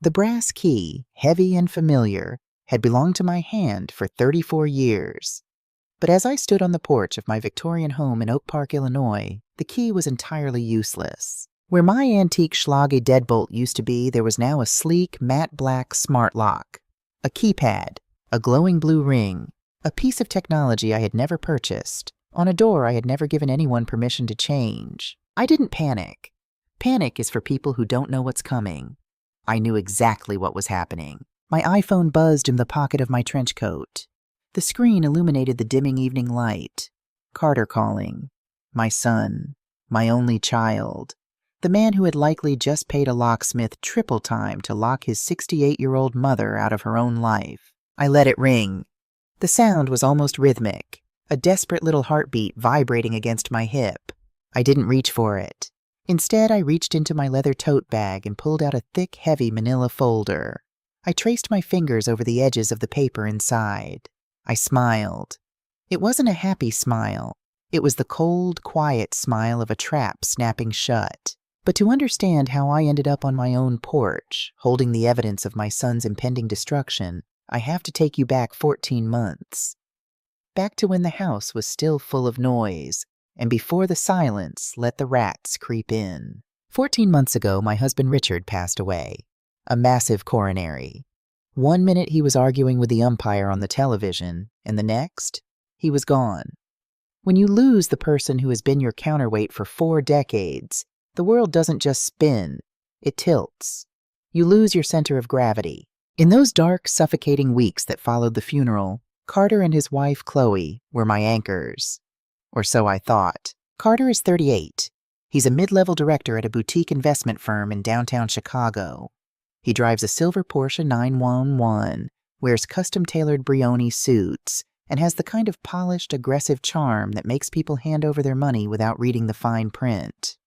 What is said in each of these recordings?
The brass key, heavy and familiar, had belonged to my hand for 34 years. But as I stood on the porch of my Victorian home in Oak Park, Illinois, the key was entirely useless. Where my antique Schlage deadbolt used to be, there was now a sleek, matte black smart lock, a keypad, a glowing blue ring, a piece of technology I had never purchased, on a door I had never given anyone permission to change. I didn't panic. Panic is for people who don't know what's coming. I knew exactly what was happening. My iPhone buzzed in the pocket of my trench coat. The screen illuminated the dimming evening light. Carter calling. My son. My only child. The man who had likely just paid a locksmith triple time to lock his 68-year-old mother out of her own life. I let it ring. The sound was almost rhythmic, a desperate little heartbeat vibrating against my hip. I didn't reach for it. Instead, I reached into my leather tote bag and pulled out a thick, heavy manila folder. I traced my fingers over the edges of the paper inside. I smiled. It wasn't a happy smile. It was the cold, quiet smile of a trap snapping shut. But to understand how I ended up on my own porch, holding the evidence of my son's impending destruction, I have to take you back 14 months. Back to when the house was still full of noise, and before the silence let the rats creep in. 14 months ago, my husband Richard passed away. A massive coronary. One minute he was arguing with the umpire on the television, and the next, he was gone. When you lose the person who has been your counterweight for 4 decades, the world doesn't just spin, it tilts. You lose your center of gravity. In those dark, suffocating weeks that followed the funeral, Carter and his wife, Chloe, were my anchors. Or so I thought. Carter is 38. He's a mid-level director at a boutique investment firm in downtown Chicago. He drives a silver Porsche 911, wears custom-tailored Brioni suits, and has the kind of polished, aggressive charm that makes people hand over their money without reading the fine print.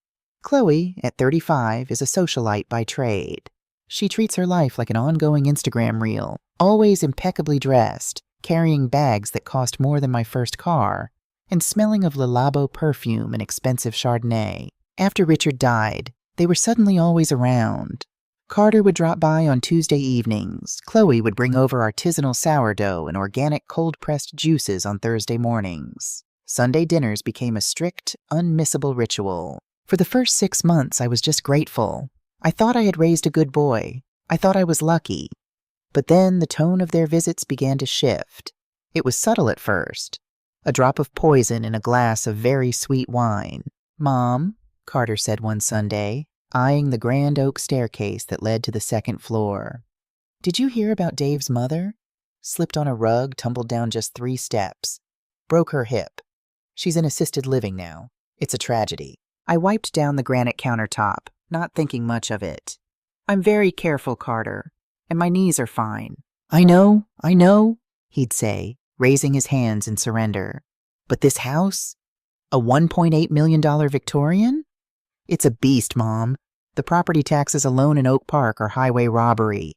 Chloe, at 35, is a socialite by trade. She treats her life like an ongoing Instagram reel, always impeccably dressed, carrying bags that cost more than my first car, and smelling of Le Labo perfume and expensive Chardonnay. After Richard died, they were suddenly always around. Carter would drop by on Tuesday evenings. Chloe would bring over artisanal sourdough and organic cold-pressed juices on Thursday mornings. Sunday dinners became a strict, unmissable ritual. For the first 6 months, I was just grateful. I thought I had raised a good boy. I thought I was lucky. But then the tone of their visits began to shift. It was subtle at first. A drop of poison in a glass of very sweet wine. "Mom," Carter said one Sunday, eyeing the grand oak staircase that led to the second floor. "Did you hear about Dave's mother? Slipped on a rug, tumbled down just 3 steps. Broke her hip. She's in assisted living now. It's a tragedy." I wiped down the granite countertop, not thinking much of it. "I'm very careful, Carter, and my knees are fine." I know, he'd say, raising his hands in surrender. "But this house? A $1.8 million Victorian? It's a beast, Mom. The property taxes alone in Oak Park are highway robbery.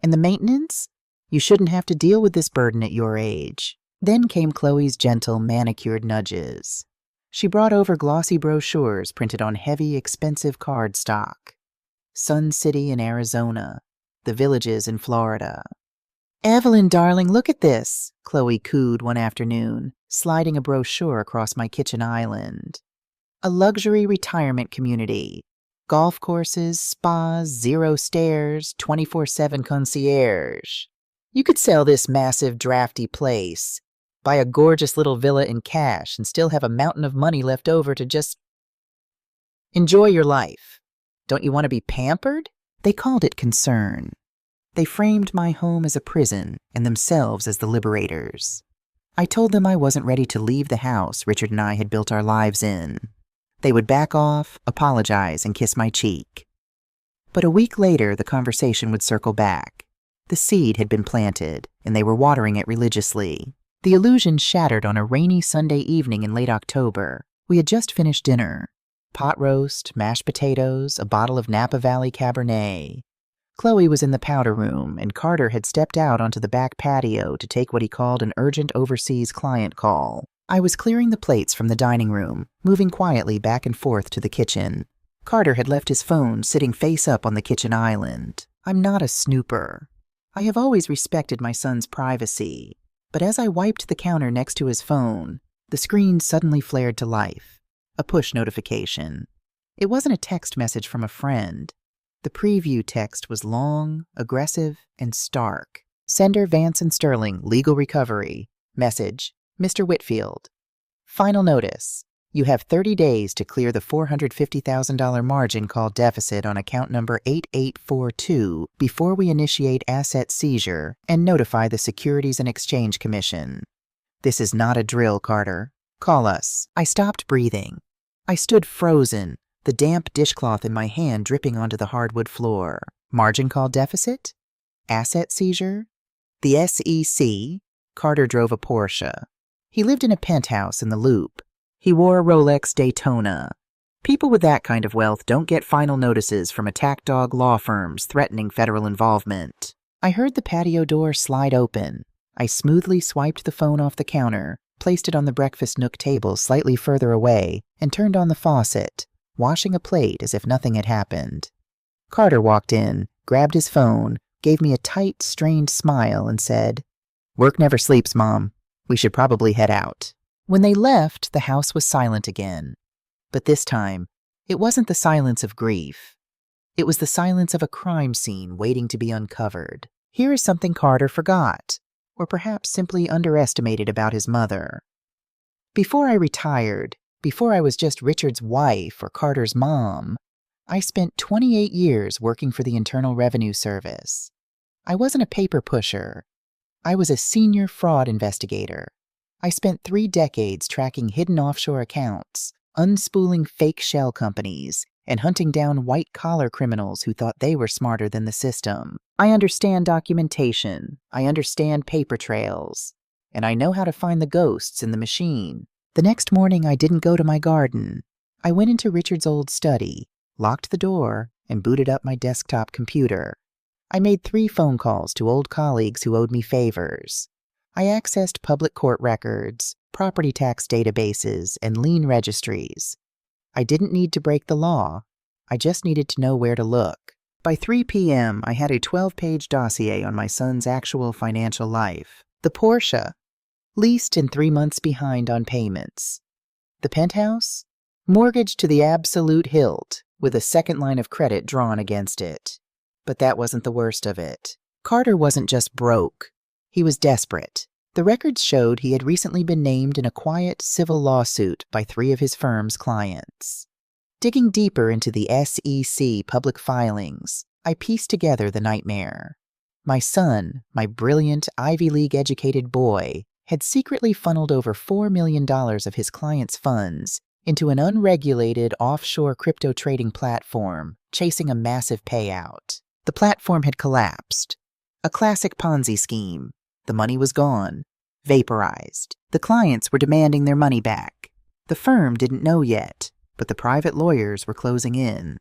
And the maintenance? You shouldn't have to deal with this burden at your age." Then came Chloe's gentle, manicured nudges. She brought over glossy brochures printed on heavy, expensive cardstock. Sun City in Arizona, the villages in Florida. "Evelyn, darling, look at this," Chloe cooed one afternoon, sliding a brochure across my kitchen island. "A luxury retirement community. Golf courses, spas, 0 stairs, 24/7 concierge. You could sell this massive, drafty place, buy a gorgeous little villa in cash, and still have a mountain of money left over to just enjoy your life. Don't you want to be pampered?" They called it concern. They framed my home as a prison and themselves as the liberators. I told them I wasn't ready to leave the house Richard and I had built our lives in. They would back off, apologize, and kiss my cheek. But a week later, the conversation would circle back. The seed had been planted, and they were watering it religiously. The illusion shattered on a rainy Sunday evening in late October. We had just finished dinner. Pot roast, mashed potatoes, a bottle of Napa Valley Cabernet. Chloe was in the powder room, and Carter had stepped out onto the back patio to take what he called an urgent overseas client call. I was clearing the plates from the dining room, moving quietly back and forth to the kitchen. Carter had left his phone sitting face up on the kitchen island. I'm not a snooper. I have always respected my son's privacy, but as I wiped the counter next to his phone, the screen suddenly flared to life. A push notification. It wasn't a text message from a friend. The preview text was long, aggressive, and stark. Sender Vance and Sterling, legal recovery. Message, Mr. Whitfield. Final notice. You have 30 days to clear the $450,000 margin call deficit on account number 8842 before we initiate asset seizure and notify the Securities and Exchange Commission. This is not a drill, Carter. Call us. I stopped breathing. I stood frozen, the damp dishcloth in my hand dripping onto the hardwood floor. Margin call deficit? Asset seizure? The SEC? Carter drove a Porsche. He lived in a penthouse in the Loop. He wore a Rolex Daytona. People with that kind of wealth don't get final notices from attack dog law firms threatening federal involvement. I heard the patio door slide open. I smoothly swiped the phone off the counter, placed it on the breakfast nook table slightly further away, and turned on the faucet, washing a plate as if nothing had happened. Carter walked in, grabbed his phone, gave me a tight, strained smile, and said, "Work never sleeps, Mom. We should probably head out." When they left, the house was silent again. But this time, it wasn't the silence of grief. It was the silence of a crime scene waiting to be uncovered. Here is something Carter forgot, or perhaps simply underestimated about his mother. Before I retired, before I was just Richard's wife or Carter's mom, I spent 28 years working for the Internal Revenue Service. I wasn't a paper pusher. I was a senior fraud investigator. I spent 3 decades tracking hidden offshore accounts, unspooling fake shell companies, and hunting down white-collar criminals who thought they were smarter than the system. I understand documentation, I understand paper trails, and I know how to find the ghosts in the machine. The next morning I didn't go to my garden. I went into Richard's old study, locked the door, and booted up my desktop computer. I made 3 phone calls to old colleagues who owed me favors. I accessed public court records, property tax databases, and lien registries. I didn't need to break the law. I just needed to know where to look. By 3 p.m., I had a 12-page dossier on my son's actual financial life. The Porsche, leased and 3 months behind on payments. The penthouse, mortgaged to the absolute hilt, with a second line of credit drawn against it. But that wasn't the worst of it. Carter wasn't just broke. He was desperate. The records showed he had recently been named in a quiet civil lawsuit by 3 of his firm's clients. Digging deeper into the SEC public filings, I pieced together the nightmare. My son, my brilliant Ivy League-educated boy, had secretly funneled over $4 million of his clients' funds into an unregulated offshore crypto trading platform, chasing a massive payout. The platform had collapsed. A classic Ponzi scheme. The money was gone, vaporized. The clients were demanding their money back. The firm didn't know yet, but the private lawyers were closing in.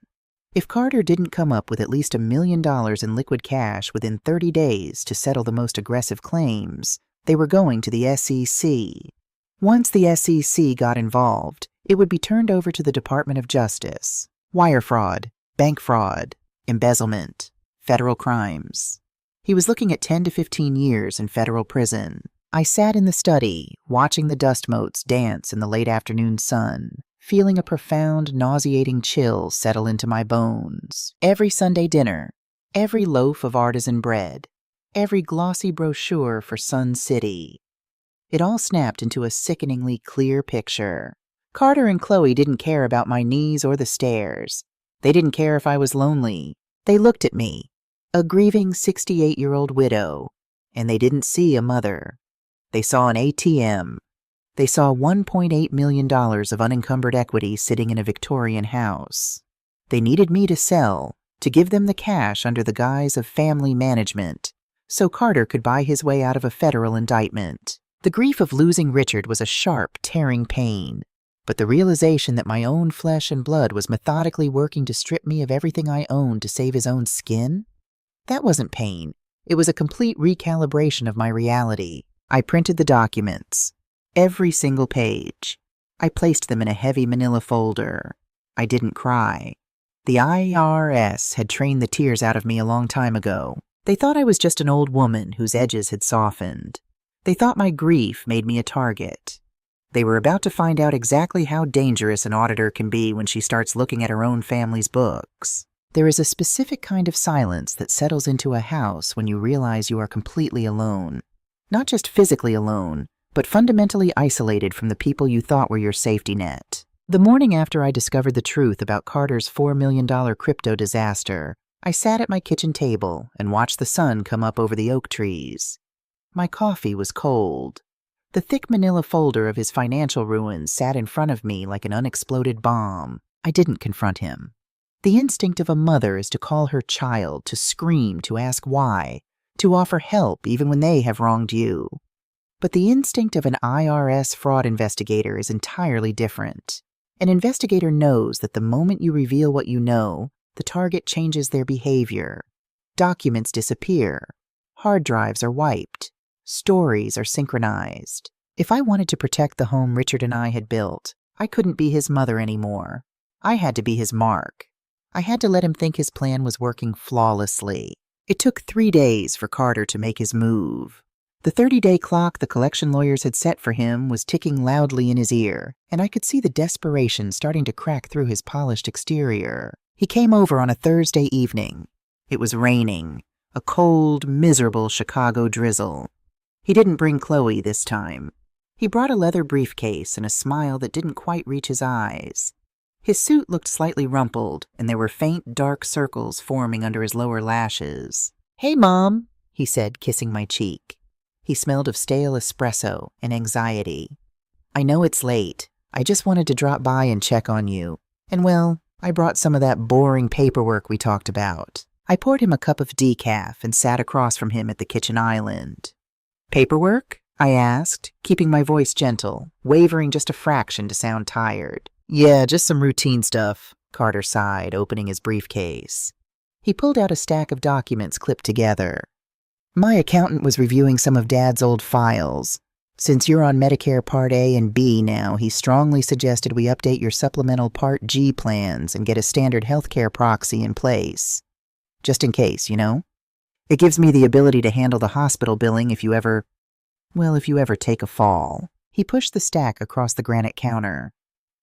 If Carter didn't come up with at least $1 million in liquid cash within 30 days to settle the most aggressive claims, they were going to the SEC. Once the SEC got involved, it would be turned over to the Department of Justice. Wire fraud, bank fraud, embezzlement, federal crimes. He was looking at 10 to 15 years in federal prison. I sat in the study, watching the dust motes dance in the late afternoon sun, feeling a profound, nauseating chill settle into my bones. Every Sunday dinner, every loaf of artisan bread, every glossy brochure for Sun City. It all snapped into a sickeningly clear picture. Carter and Chloe didn't care about my knees or the stairs. They didn't care if I was lonely. They looked at me, a grieving 68-year-old widow, and they didn't see a mother. They saw an ATM. They saw $1.8 million of unencumbered equity sitting in a Victorian house. They needed me to sell, to give them the cash under the guise of family management, so Carter could buy his way out of a federal indictment. The grief of losing Richard was a sharp, tearing pain, but the realization that my own flesh and blood was methodically working to strip me of everything I owned to save his own skin? That wasn't pain. It was a complete recalibration of my reality. I printed the documents. Every single page. I placed them in a heavy manila folder. I didn't cry. The IRS had trained the tears out of me a long time ago. They thought I was just an old woman whose edges had softened. They thought my grief made me a target. They were about to find out exactly how dangerous an auditor can be when she starts looking at her own family's books. There is a specific kind of silence that settles into a house when you realize you are completely alone. Not just physically alone, but fundamentally isolated from the people you thought were your safety net. The morning after I discovered the truth about Carter's $4 million crypto disaster, I sat at my kitchen table and watched the sun come up over the oak trees. My coffee was cold. The thick manila folder of his financial ruins sat in front of me like an unexploded bomb. I didn't confront him. The instinct of a mother is to call her child, to scream, to ask why, to offer help even when they have wronged you. But the instinct of an IRS fraud investigator is entirely different. An investigator knows that the moment you reveal what you know, the target changes their behavior. Documents disappear. Hard drives are wiped. Stories are synchronized. If I wanted to protect the home Richard and I had built, I couldn't be his mother anymore. I had to be his mark. I had to let him think his plan was working flawlessly. It took 3 days for Carter to make his move. The 30-day clock the collection lawyers had set for him was ticking loudly in his ear, and I could see the desperation starting to crack through his polished exterior. He came over on a Thursday evening. It was raining, a cold, miserable Chicago drizzle. He didn't bring Chloe this time. He brought a leather briefcase and a smile that didn't quite reach his eyes. His suit looked slightly rumpled, and there were faint, dark circles forming under his lower lashes. "Hey, Mom," he said, kissing my cheek. He smelled of stale espresso and anxiety. "I know it's late. I just wanted to drop by and check on you. And well, I brought some of that boring paperwork we talked about." I poured him a cup of decaf and sat across from him at the kitchen island. "Paperwork?" I asked, keeping my voice gentle, wavering just a fraction to sound tired. "Yeah, just some routine stuff," Carter sighed, opening his briefcase. He pulled out a stack of documents clipped together. "My accountant was reviewing some of Dad's old files. Since you're on Medicare Part A and B now, he strongly suggested we update your supplemental Part G plans and get a standard healthcare proxy in place. Just in case, you know? It gives me the ability to handle the hospital billing if you ever take a fall." He pushed the stack across the granite counter.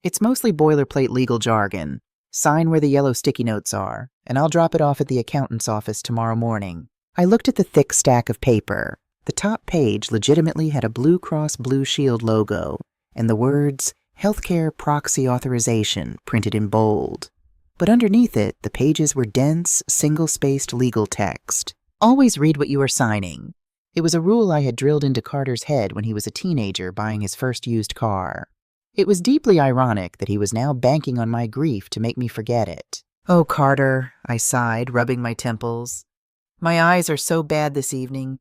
"It's mostly boilerplate legal jargon. Sign where the yellow sticky notes are, and I'll drop it off at the accountant's office tomorrow morning." I looked at the thick stack of paper. The top page legitimately had a Blue Cross Blue Shield logo and the words Healthcare Proxy Authorization printed in bold. But underneath it, the pages were dense, single-spaced legal text. "Always read what you are signing." It was a rule I had drilled into Carter's head when he was a teenager buying his first used car. It was deeply ironic that he was now banking on my grief to make me forget it. "Oh, Carter," I sighed, rubbing my temples. "My eyes are so bad this evening.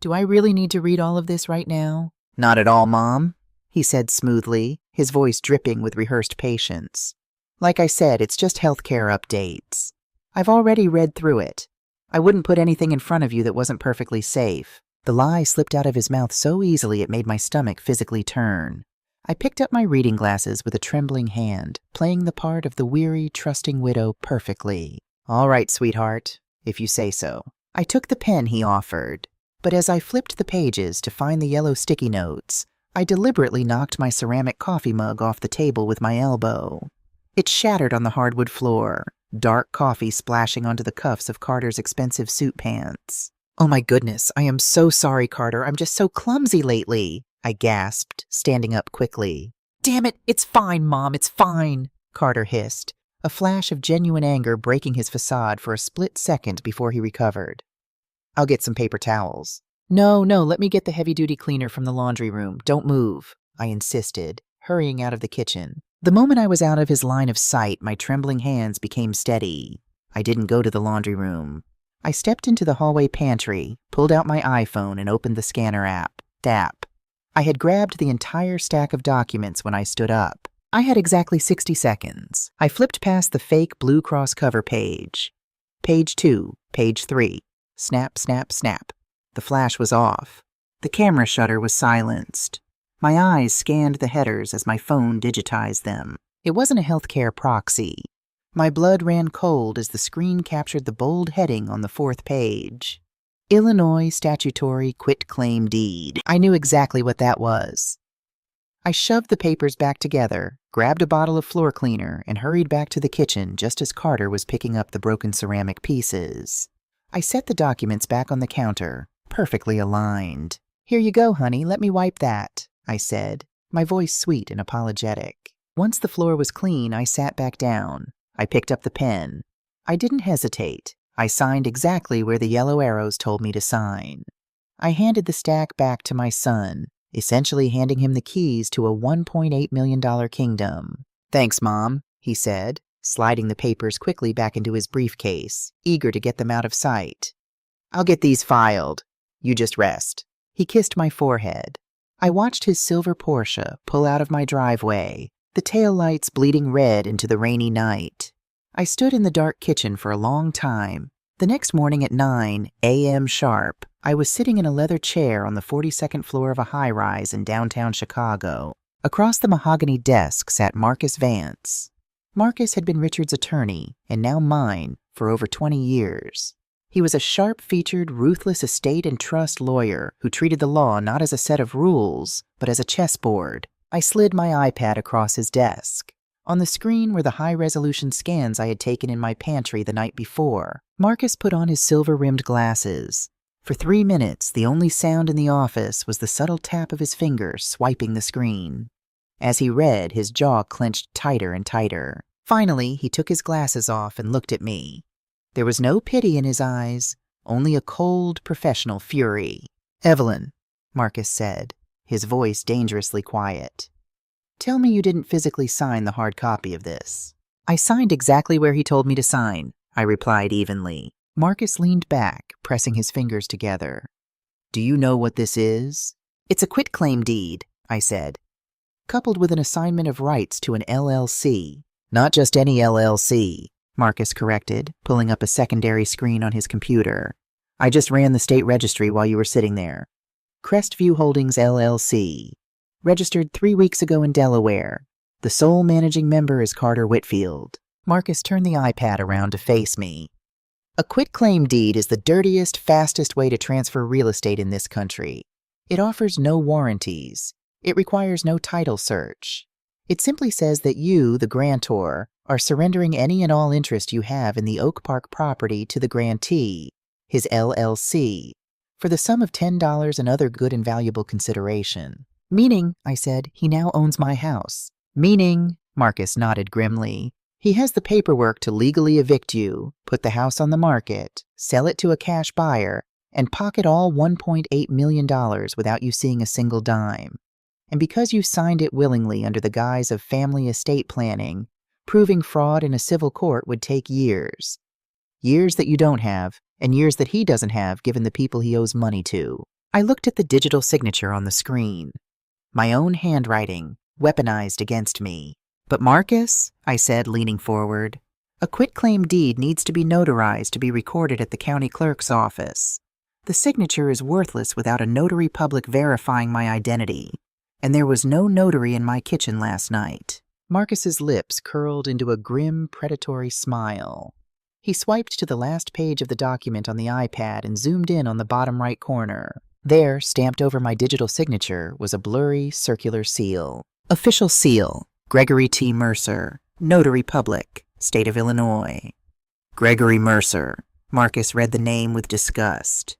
Do I really need to read all of this right now?" "Not at all, Mom," he said smoothly, his voice dripping with rehearsed patience. "Like I said, it's just healthcare updates. I've already read through it. I wouldn't put anything in front of you that wasn't perfectly safe." The lie slipped out of his mouth so easily it made my stomach physically turn. I picked up my reading glasses with a trembling hand, playing the part of the weary, trusting widow perfectly. "All right, sweetheart, if you say so." I took the pen he offered, but as I flipped the pages to find the yellow sticky notes, I deliberately knocked my ceramic coffee mug off the table with my elbow. It shattered on the hardwood floor, dark coffee splashing onto the cuffs of Carter's expensive suit pants. "Oh my goodness, I am so sorry, Carter. I'm just so clumsy lately," I gasped, standing up quickly. "Damn it, it's fine, Mom, it's fine," Carter hissed, a flash of genuine anger breaking his facade for a split second before he recovered. "I'll get some paper towels." No, let me get the heavy-duty cleaner from the laundry room. Don't move," I insisted, hurrying out of the kitchen. The moment I was out of his line of sight, my trembling hands became steady. I didn't go to the laundry room. I stepped into the hallway pantry, pulled out my iPhone, and opened the scanner app, DAP. I had grabbed the entire stack of documents when I stood up. I had exactly 60 seconds. I flipped past the fake Blue Cross cover page. Page 2, page 3. Snap, snap, snap. The flash was off. The camera shutter was silenced. My eyes scanned the headers as my phone digitized them. It wasn't a healthcare proxy. My blood ran cold as the screen captured the bold heading on the 4th page. Illinois Statutory Quitclaim Deed. I knew exactly what that was. I shoved the papers back together, grabbed a bottle of floor cleaner, and hurried back to the kitchen just as Carter was picking up the broken ceramic pieces. I set the documents back on the counter, perfectly aligned. "Here you go, honey, let me wipe that," I said, my voice sweet and apologetic. Once the floor was clean, I sat back down. I picked up the pen. I didn't hesitate. I signed exactly where the yellow arrows told me to sign. I handed the stack back to my son, essentially handing him the keys to a $1.8 million kingdom. "Thanks, Mom," he said, sliding the papers quickly back into his briefcase, eager to get them out of sight. "I'll get these filed. You just rest." He kissed my forehead. I watched his silver Porsche pull out of my driveway, the taillights bleeding red into the rainy night. I stood in the dark kitchen for a long time. The next morning at 9 a.m. sharp, I was sitting in a leather chair on the 42nd floor of a high-rise in downtown Chicago. Across the mahogany desk sat Marcus Vance. Marcus had been Richard's attorney, and now mine, for over 20 years. He was a sharp-featured, ruthless estate and trust lawyer who treated the law not as a set of rules, but as a chessboard. I slid my iPad across his desk. On the screen were the high-resolution scans I had taken in my pantry the night before. Marcus put on his silver-rimmed glasses. For 3 minutes, the only sound in the office was the subtle tap of his fingers swiping the screen. As he read, his jaw clenched tighter and tighter. Finally, he took his glasses off and looked at me. There was no pity in his eyes, only a cold, professional fury. "Evelyn," Marcus said, his voice dangerously quiet. "Tell me you didn't physically sign the hard copy of this." "I signed exactly where he told me to sign," I replied evenly. Marcus leaned back, pressing his fingers together. "Do you know what this is?" "It's a quitclaim deed," I said. "Coupled with an assignment of rights to an LLC." "Not just any LLC," Marcus corrected, pulling up a secondary screen on his computer. "I just ran the state registry while you were sitting there. Crestview Holdings LLC. Registered 3 weeks ago in Delaware. The sole managing member is Carter Whitfield." Marcus turned the iPad around to face me. "A quitclaim deed is the dirtiest, fastest way to transfer real estate in this country. It offers no warranties. It requires no title search. It simply says that you, the grantor, are surrendering any and all interest you have in the Oak Park property to the grantee, his LLC, for the sum of $10 and other good and valuable consideration." "Meaning," I said, "he now owns my house." "Meaning," Marcus nodded grimly, "he has the paperwork to legally evict you, put the house on the market, sell it to a cash buyer, and pocket all $1.8 million without you seeing a single dime. And because you signed it willingly under the guise of family estate planning, proving fraud in a civil court would take years. Years that you don't have, and years that he doesn't have given the people he owes money to." I looked at the digital signature on the screen. My own handwriting, weaponized against me. "But Marcus," I said, leaning forward, "a quitclaim deed needs to be notarized to be recorded at the county clerk's office. The signature is worthless without a notary public verifying my identity. And there was no notary in my kitchen last night." Marcus's lips curled into a grim, predatory smile. He swiped to the last page of the document on the iPad and zoomed in on the bottom right corner. There, stamped over my digital signature, was a blurry, circular seal. "Official seal, Gregory T. Mercer, Notary Public, State of Illinois." "Gregory Mercer," Marcus read the name with disgust.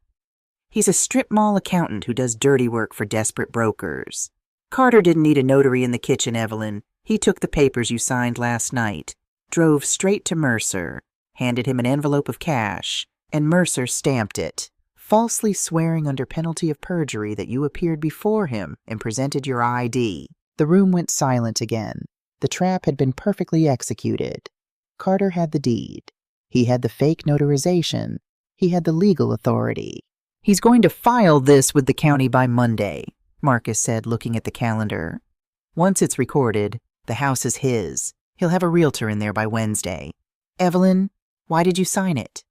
"He's a strip mall accountant who does dirty work for desperate brokers. Carter didn't need a notary in the kitchen, Evelyn. He took the papers you signed last night, drove straight to Mercer, handed him an envelope of cash, and Mercer stamped it, falsely swearing under penalty of perjury that you appeared before him and presented your ID." The room went silent again. The trap had been perfectly executed. Carter had the deed. He had the fake notarization. He had the legal authority. "He's going to file this with the county by Monday," Marcus said, looking at the calendar. "Once it's recorded, the house is his. He'll have a realtor in there by Wednesday." "Evelyn, why did you sign it?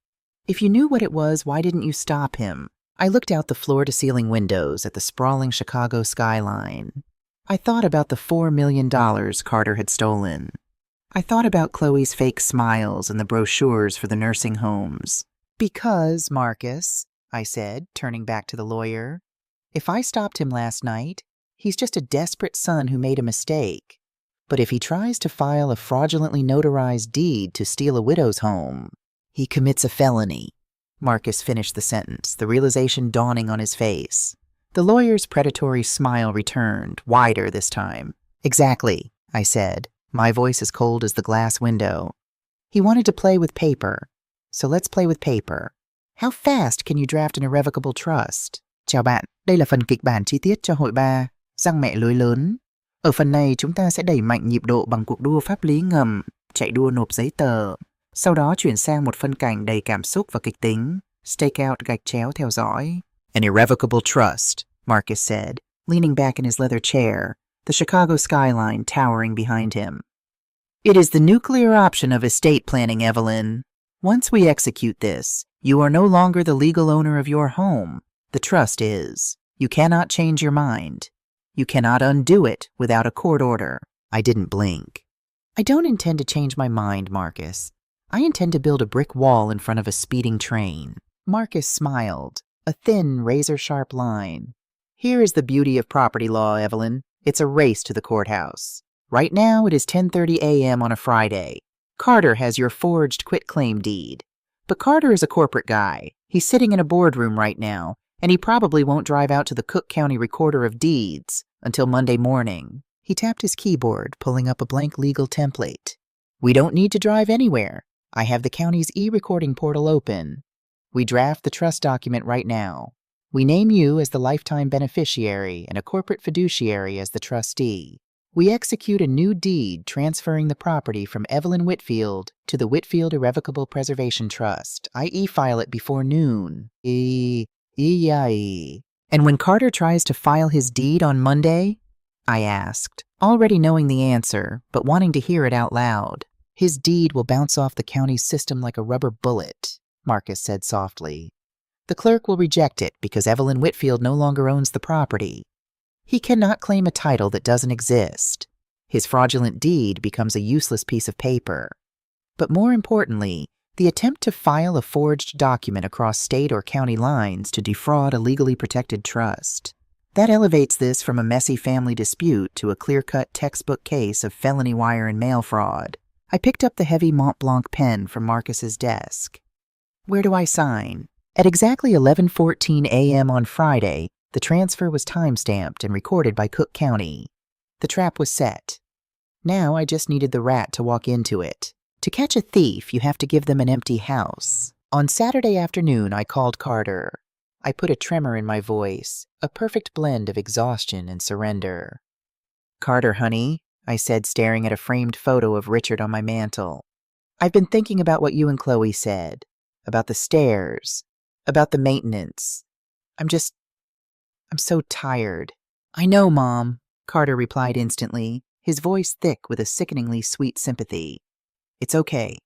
If you knew what it was, why didn't you stop him?" I looked out the floor-to-ceiling windows at the sprawling Chicago skyline. I thought about the $4 million Carter had stolen. I thought about Chloe's fake smiles and the brochures for the nursing homes. Because, Marcus, I said, turning back to the lawyer, if I stopped him last night, he's just a desperate son who made a mistake. But if he tries to file a fraudulently notarized deed to steal a widow's home, he commits a felony. Marcus finished the sentence, the realization dawning on his face. The lawyer's predatory smile returned, wider this time. Exactly, I said, my voice as cold as the glass window. He wanted to play with paper, so let's play with paper. How fast can you draft an irrevocable trust? Chào bạn, đây là phần kịch bản chi tiết cho hội 3, răng mẹ lưới lớn. Ở phần này chúng ta sẽ đẩy mạnh nhịp độ bằng cuộc đua pháp lý ngầm, chạy đua nộp giấy tờ. Sau đó chuyển sang một phân cảnh đầy cảm xúc và kịch tính. Stakeout gạch chéo theo dõi. An irrevocable trust, Marcus said, leaning back in his leather chair, the Chicago skyline towering behind him. It is the nuclear option of estate planning, Evelyn. Once we execute this, you are no longer the legal owner of your home. The trust is. You cannot change your mind. You cannot undo it without a court order. I didn't blink. I don't intend to change my mind, Marcus. I intend to build a brick wall in front of a speeding train. Marcus smiled, a thin, razor-sharp line. Here is the beauty of property law, Evelyn. It's a race to the courthouse. Right now it is 10:30 a.m. on a Friday. Carter has your forged quitclaim deed. But Carter is a corporate guy. He's sitting in a boardroom right now, and he probably won't drive out to the Cook County Recorder of Deeds until Monday morning. He tapped his keyboard, pulling up a blank legal template. We don't need to drive anywhere. I have the county's e-recording portal open. We draft the trust document right now. We name you as the lifetime beneficiary and a corporate fiduciary as the trustee. We execute a new deed transferring the property from Evelyn Whitfield to the Whitfield Irrevocable Preservation Trust. I e-file it before noon. And when Carter tries to file his deed on Monday? I asked, already knowing the answer, but wanting to hear it out loud. His deed will bounce off the county's system like a rubber bullet, Marcus said softly. The clerk will reject it because Evelyn Whitfield no longer owns the property. He cannot claim a title that doesn't exist. His fraudulent deed becomes a useless piece of paper. But more importantly, the attempt to file a forged document across state or county lines to defraud a legally protected trust. That elevates this from a messy family dispute to a clear-cut textbook case of felony wire and mail fraud. I picked up the heavy Mont Blanc pen from Marcus's desk. Where do I sign? At exactly 11:14 a.m. on Friday, the transfer was time-stamped and recorded by Cook County. The trap was set. Now I just needed the rat to walk into it. To catch a thief, you have to give them an empty house. On Saturday afternoon, I called Carter. I put a tremor in my voice, a perfect blend of exhaustion and surrender. Carter, honey, I said, staring at a framed photo of Richard on my mantel. I've been thinking about what you and Chloe said, about the stairs, about the maintenance. I'm so tired. I know, Mom, Carter replied instantly, his voice thick with a sickeningly sweet sympathy. It's okay.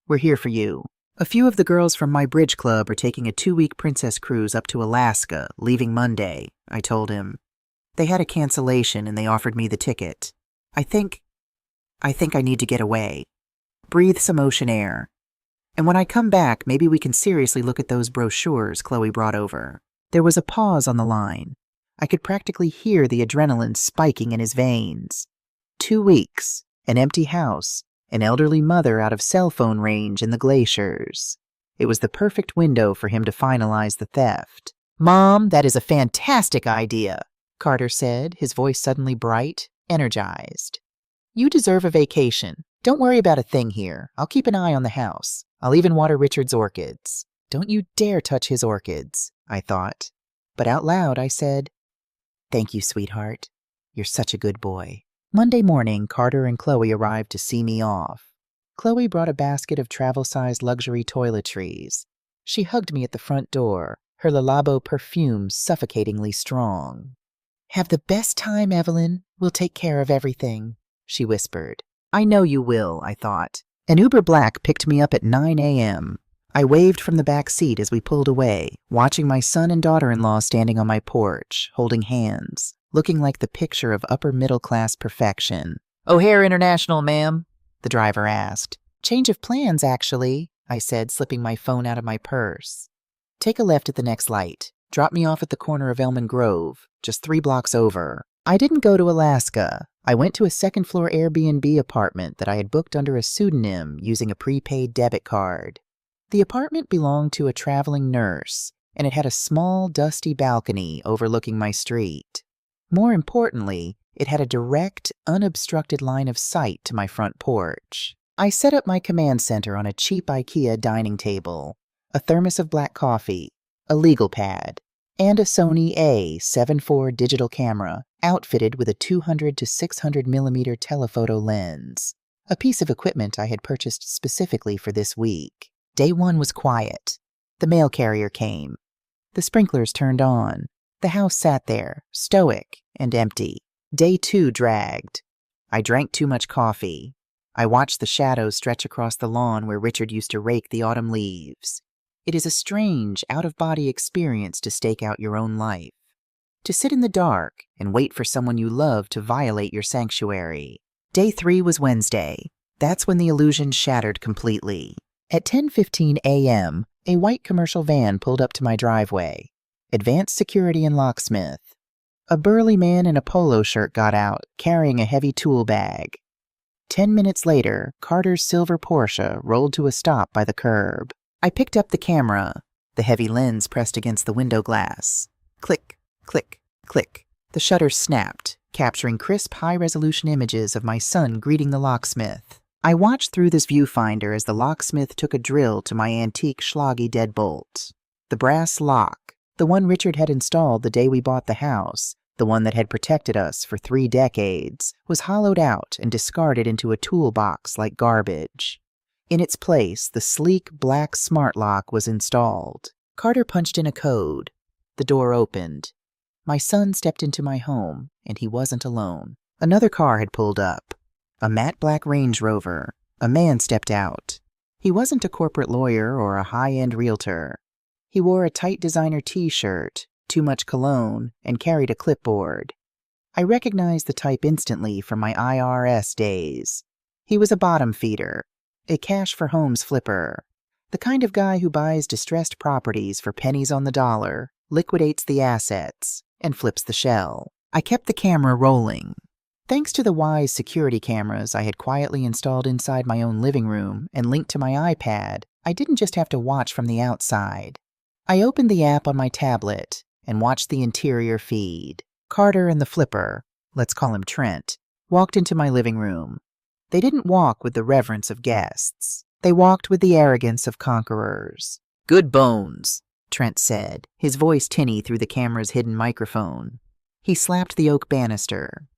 We're here for you. A few of the girls from my bridge club are taking a 2-week princess cruise up to Alaska, leaving Monday, I told him. They had a cancellation and they offered me the ticket. I think I need to get away. Breathe some ocean air. And when I come back, maybe we can seriously look at those brochures Chloe brought over. There was a pause on the line. I could practically hear the adrenaline spiking in his veins. 2 weeks, an empty house, an elderly mother out of cell phone range in the glaciers. It was the perfect window for him to finalize the theft. Mom, that is a fantastic idea, Carter said, his voice suddenly bright, energized. You deserve a vacation. Don't worry about a thing here. I'll keep an eye on the house. I'll even water Richard's orchids. Don't you dare touch his orchids, I thought. But out loud I said, Thank you, sweetheart. You're such a good boy. Monday morning, Carter and Chloe arrived to see me off. Chloe brought a basket of travel-sized luxury toiletries. She hugged me at the front door, her Le Labo perfume suffocatingly strong. Have the best time, Evelyn. We'll take care of everything, she whispered. I know you will, I thought. An Uber Black picked me up at 9 a.m. I waved from the back seat as we pulled away, watching my son and daughter-in-law standing on my porch, holding hands, looking like the picture of upper-middle-class perfection. O'Hare International, ma'am. the driver asked. Change of plans, actually, I said, slipping my phone out of my purse. Take a left at the next light. Drop me off at the corner of Elman Grove, just 3 blocks over. I didn't go to Alaska. I went to a second-floor Airbnb apartment that I had booked under a pseudonym using a prepaid debit card. The apartment belonged to a traveling nurse, and it had a small, dusty balcony overlooking my street. More importantly, it had a direct, unobstructed line of sight to my front porch. I set up my command center on a cheap IKEA dining table, a thermos of black coffee, a legal pad, and a Sony A7 IV digital camera outfitted with a 200 to 600 millimeter telephoto lens, a piece of equipment I had purchased specifically for this week. Day 1 was quiet. The mail carrier came. The sprinklers turned on. The house sat there, stoic and empty. Day 2 dragged. I drank too much coffee. I watched the shadows stretch across the lawn where Richard used to rake the autumn leaves. It is a strange, out-of-body experience to stake out your own life. To sit in the dark and wait for someone you love to violate your sanctuary. Day 3 was Wednesday. That's when the illusion shattered completely. At 10:15 a.m., a white commercial van pulled up to my driveway. Advanced Security and Locksmith. A burly man in a polo shirt got out, carrying a heavy tool bag. 10 minutes later, Carter's silver Porsche rolled to a stop by the curb. I picked up the camera, the heavy lens pressed against the window glass. Click, click, click. The shutter snapped, capturing crisp, high-resolution images of my son greeting the locksmith. I watched through this viewfinder as the locksmith took a drill to my antique Schlage deadbolt. The brass lock, the one Richard had installed the day we bought the house, the one that had protected us for 3 decades, was hollowed out and discarded into a toolbox like garbage. In its place, the sleek black smart lock was installed. Carter punched in a code. The door opened. My son stepped into my home, and he wasn't alone. Another car had pulled up. A matte black Range Rover. A man stepped out. He wasn't a corporate lawyer or a high-end realtor. He wore a tight designer t-shirt, too much cologne, and carried a clipboard. I recognized the type instantly from my IRS days. He was a bottom feeder, a cash for homes flipper, the kind of guy who buys distressed properties for pennies on the dollar, liquidates the assets, and flips the shell. I kept the camera rolling. Thanks to the Wyze security cameras I had quietly installed inside my own living room and linked to my iPad, I didn't just have to watch from the outside. I opened the app on my tablet and watched the interior feed. Carter and the flipper, let's call him Trent, walked into my living room. They didn't walk with the reverence of guests. They walked with the arrogance of conquerors. "Good bones," Trent said, his voice tinny through the camera's hidden microphone. He slapped the oak banister.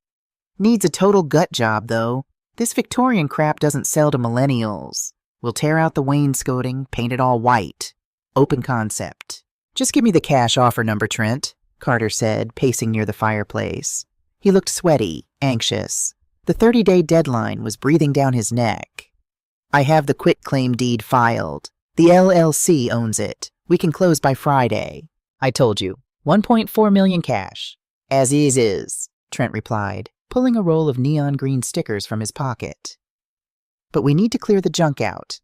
"Needs a total gut job, though. This Victorian crap doesn't sell to millennials. We'll tear out the wainscoting, paint it all white. Open concept." "Just give me the cash offer number, Trent," Carter said, pacing near the fireplace. He looked sweaty, anxious. The 30-day deadline was breathing down his neck. "I have the quitclaim deed filed. The LLC owns it. We can close by Friday." "I told you. 1.4 million cash. As is," Trent replied, pulling a roll of neon green stickers from his pocket. "But we need to clear the junk out.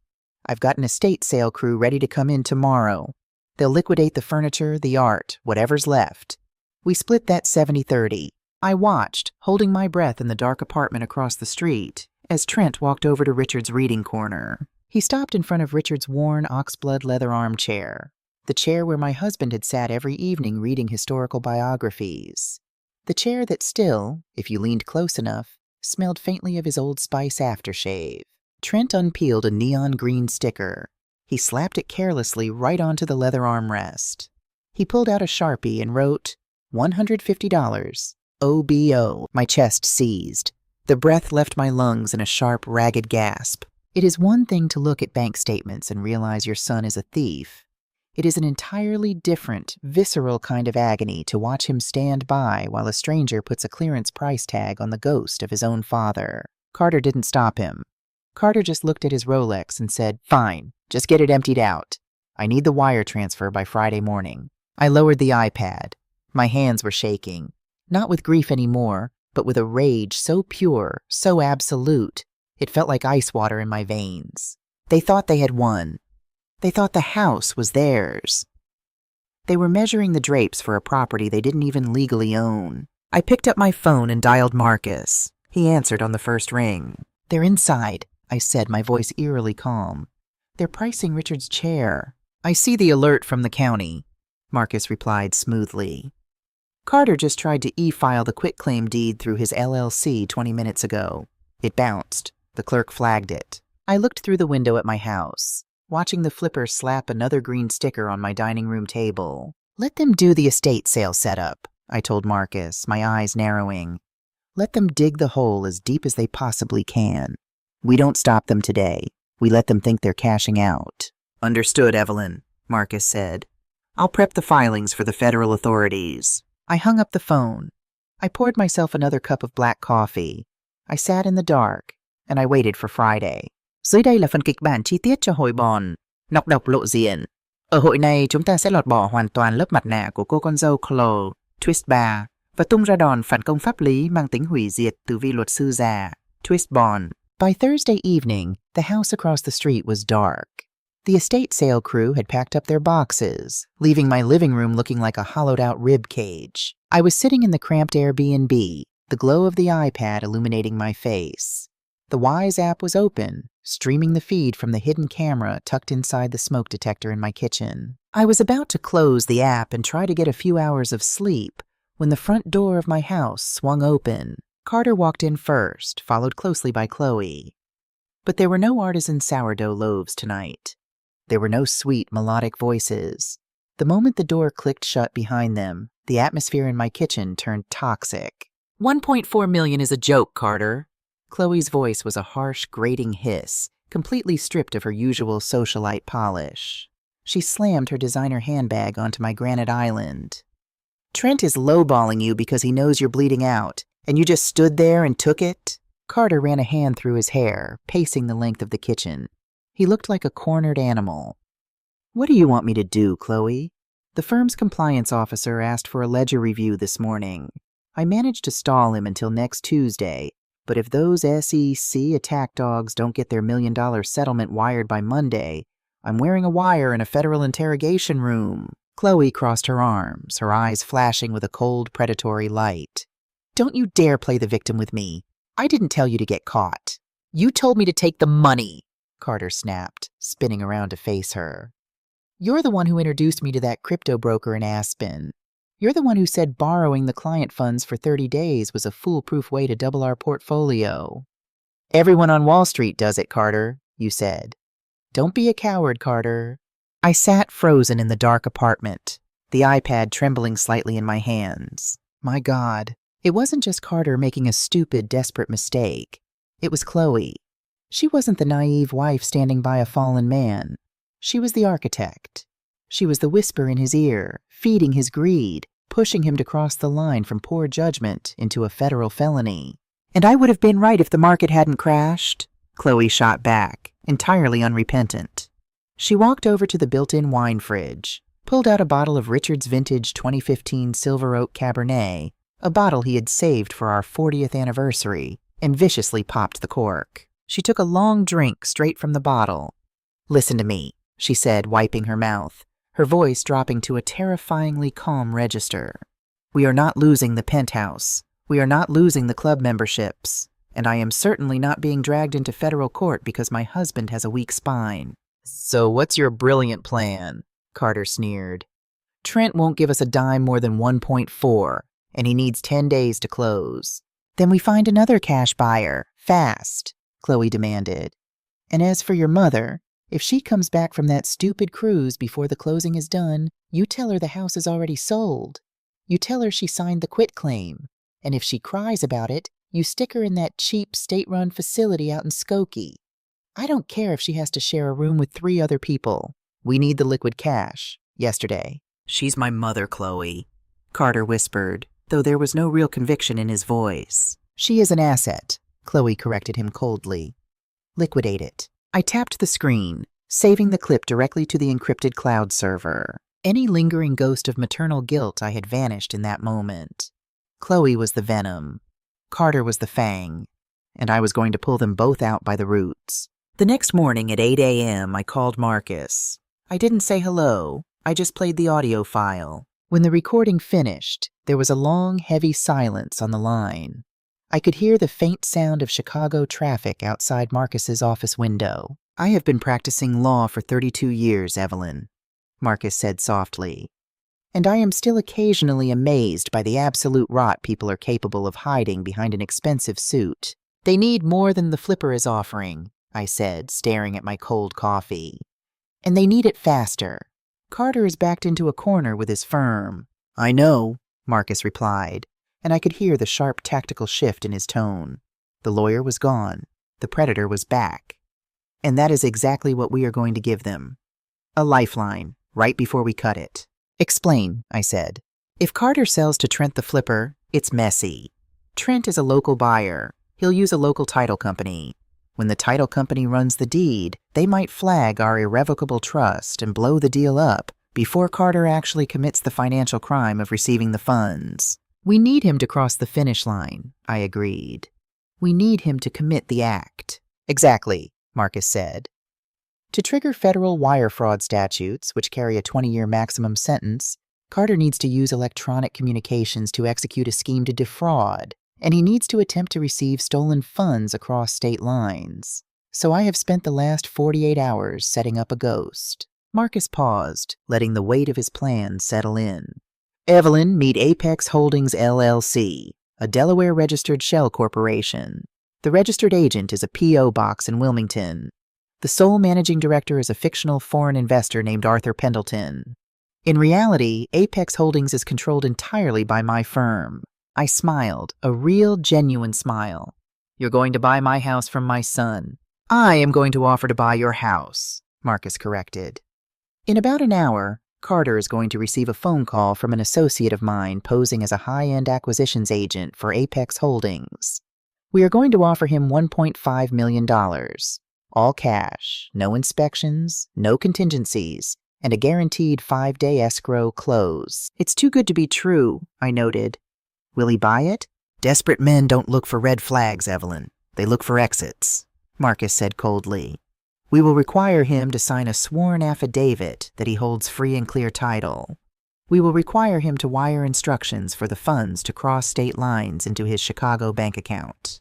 I've got an estate sale crew ready to come in tomorrow. They'll liquidate the furniture, the art, whatever's left. We split that 70-30. I watched, holding my breath in the dark apartment across the street, as Trent walked over to Richard's reading corner. He stopped in front of Richard's worn oxblood leather armchair, the chair where my husband had sat every evening reading historical biographies. The chair that still, if you leaned close enough, smelled faintly of his Old Spice aftershave. Trent unpeeled a neon green sticker. He slapped it carelessly right onto the leather armrest. He pulled out a Sharpie and wrote, $150. OBO. My chest seized. The breath left my lungs in a sharp, ragged gasp. It is one thing to look at bank statements and realize your son is a thief. It is an entirely different, visceral kind of agony to watch him stand by while a stranger puts a clearance price tag on the ghost of his own father. Carter didn't stop him. Carter just looked at his Rolex and said, "Fine, just get it emptied out. I need the wire transfer by Friday morning." I lowered the iPad. My hands were shaking. Not with grief anymore, but with a rage so pure, so absolute, It felt like ice water in my veins. They thought they had won. They thought the house was theirs. They were measuring the drapes for a property they didn't even legally own. I picked up my phone and dialed Marcus. He answered on the first ring. "They're inside," I said, my voice eerily calm. "They're pricing Richard's chair." "I see the alert from the county," Marcus replied smoothly. "Carter just tried to e-file the quitclaim deed through his LLC 20 minutes ago. It bounced. The clerk flagged it." I looked through the window at my house, watching the flipper slap another green sticker on my dining room table. "Let them do the estate sale setup," I told Marcus, my eyes narrowing. "Let them dig the hole as deep as they possibly can. We don't stop them today. We let them think they're cashing out." "Understood, Evelyn," Marcus said. "I'll prep the filings for the federal authorities." I hung up the phone. I poured myself another cup of black coffee. I sat in the dark, and I waited for Friday. Dưới đây là phần kịch bản chi tiết cho hội bòn Nọc độc lộ diện. Ở hội này chúng ta sẽ lọt bỏ hoàn toàn lớp mặt nạ của cô con dâu Chloe, Twist 3, và tung ra đòn phản công pháp lý mang tính hủy diệt từ vị luật sư già, Twist Bond. By Thursday evening, the house across the street was dark. The estate sale crew had packed up their boxes, leaving my living room looking like a hollowed-out rib cage. I was sitting in the cramped Airbnb, the glow of the iPad illuminating my face. The Wise app was open, streaming the feed from the hidden camera tucked inside the smoke detector in my kitchen. I was about to close the app and try to get a few hours of sleep when the front door of my house swung open. Carter walked in first, followed closely by Chloe. But there were no artisan sourdough loaves tonight. There were no sweet, melodic voices. The moment the door clicked shut behind them, the atmosphere in my kitchen turned toxic. $1.4 million is a joke, Carter. Chloe's voice was a harsh, grating hiss, completely stripped of her usual socialite polish. She slammed her designer handbag onto my granite island. "Trent is lowballing you because he knows you're bleeding out, and you just stood there and took it?" Carter ran a hand through his hair, pacing the length of the kitchen. He looked like a cornered animal. "What do you want me to do, Chloe?" The firm's compliance officer asked for a ledger review this morning. I managed to stall him until next Tuesday, but if those SEC attack dogs don't get their $1 million settlement wired by Monday, I'm wearing a wire in a federal interrogation room. Chloe crossed her arms, her eyes flashing with a cold, predatory light. "Don't you dare play the victim with me. I didn't tell you to get caught. You told me to take the money," Carter snapped, spinning around to face her. "You're the one who introduced me to that crypto broker in Aspen. You're the one who said borrowing the client funds for 30 days was a foolproof way to double our portfolio." "Everyone on Wall Street does it, Carter," you said. "Don't be a coward, Carter." I sat frozen in the dark apartment, the iPad trembling slightly in my hands. My God, it wasn't just Carter making a stupid, desperate mistake. It was Chloe. She wasn't the naive wife standing by a fallen man. She was the architect. She was the whisper in his ear, feeding his greed, pushing him to cross the line from poor judgment into a federal felony. "And I would have been right if the market hadn't crashed," Chloe shot back, entirely unrepentant. She walked over to the built-in wine fridge, pulled out a bottle of Richard's Vintage 2015 Silver Oak Cabernet, a bottle he had saved for our 40th anniversary, and viciously popped the cork. She took a long drink straight from the bottle. "Listen to me," she said, wiping her mouth, her voice dropping to a terrifyingly calm register. "We are not losing the penthouse. We are not losing the club memberships. And I am certainly not being dragged into federal court because my husband has a weak spine." "So what's your brilliant plan?" Carter sneered. "Trent won't give us a dime more than 1.4, and he needs 10 days to close." "Then we find another cash buyer, fast," Chloe demanded. "And as for your mother, if she comes back from that stupid cruise before the closing is done, you tell her the house is already sold. You tell her she signed the quitclaim, and if she cries about it, you stick her in that cheap state-run facility out in Skokie. I don't care if she has to share a room with 3 other people. We need the liquid cash, yesterday." "She's my mother, Chloe," Carter whispered, though there was no real conviction in his voice. "She is an asset," Chloe corrected him coldly. "Liquidate it." I tapped the screen, saving the clip directly to the encrypted cloud server. Any lingering ghost of maternal guilt I had vanished in that moment. Chloe was the venom. Carter was the fang. and I was going to pull them both out by the roots. The next morning at 8 a.m., I called Marcus. I didn't say hello. I just played the audio file. When the recording finished, there was a long, heavy silence on the line. I could hear the faint sound of Chicago traffic outside Marcus's office window. "I have been practicing law for 32 years, Evelyn," Marcus said softly. "And I am still occasionally amazed by the absolute rot people are capable of hiding behind an expensive suit." "They need more than the flipper is offering," I said, staring at my cold coffee. "And they need it faster. Carter is backed into a corner with his firm." "I know," Marcus replied, and I could hear the sharp tactical shift in his tone. The lawyer was gone. The predator was back. "And that is exactly what we are going to give them. A lifeline, right before we cut it." "Explain," I said. "If Carter sells to Trent the Flipper, it's messy. Trent is a local buyer. He'll use a local title company. When the title company runs the deed, they might flag our irrevocable trust and blow the deal up before Carter actually commits the financial crime of receiving the funds." "We need him to cross the finish line," I agreed. "We need him to commit the act." "Exactly," Marcus said. "To trigger federal wire fraud statutes, which carry a 20-year maximum sentence, Carter needs to use electronic communications to execute a scheme to defraud, and he needs to attempt to receive stolen funds across state lines. So I have spent the last 48 hours setting up a ghost." Marcus paused, letting the weight of his plan settle in. "Evelyn, meet Apex Holdings, LLC, a Delaware-registered shell corporation. The registered agent is a P.O. box in Wilmington. The sole managing director is a fictional foreign investor named Arthur Pendleton. In reality, Apex Holdings is controlled entirely by my firm." I smiled, a real, genuine smile. "You're going to buy my house from my son." "I am going to offer to buy your house," Marcus corrected. "In about an hour, Carter is going to receive a phone call from an associate of mine posing as a high-end acquisitions agent for Apex Holdings. We are going to offer him $1.5 million. All cash, no inspections, no contingencies, and a guaranteed 5-day escrow close." "It's too good to be true," I noted. "Will he buy it?" "Desperate men don't look for red flags, Evelyn. They look for exits," Marcus said coldly. "We will require him to sign a sworn affidavit that he holds free and clear title. We will require him to wire instructions for the funds to cross state lines into his Chicago bank account.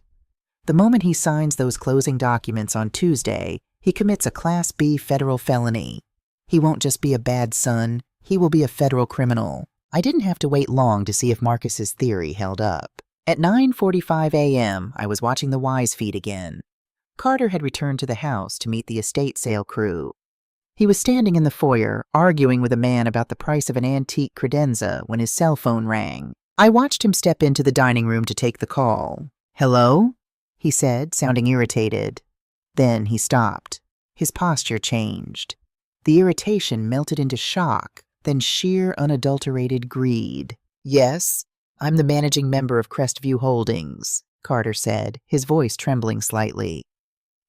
The moment he signs those closing documents on Tuesday, he commits a Class B federal felony. He won't just be a bad son, he will be a federal criminal." I didn't have to wait long to see if Marcus's theory held up. At 9:45 a.m., I was watching the Wise feed again. Carter had returned to the house to meet the estate sale crew. He was standing in the foyer, arguing with a man about the price of an antique credenza when his cell phone rang. I watched him step into the dining room to take the call. "Hello?" he said, sounding irritated. Then he stopped. His posture changed. The irritation melted into shock, then sheer unadulterated greed. "Yes, I'm the managing member of Crestview Holdings," Carter said, his voice trembling slightly.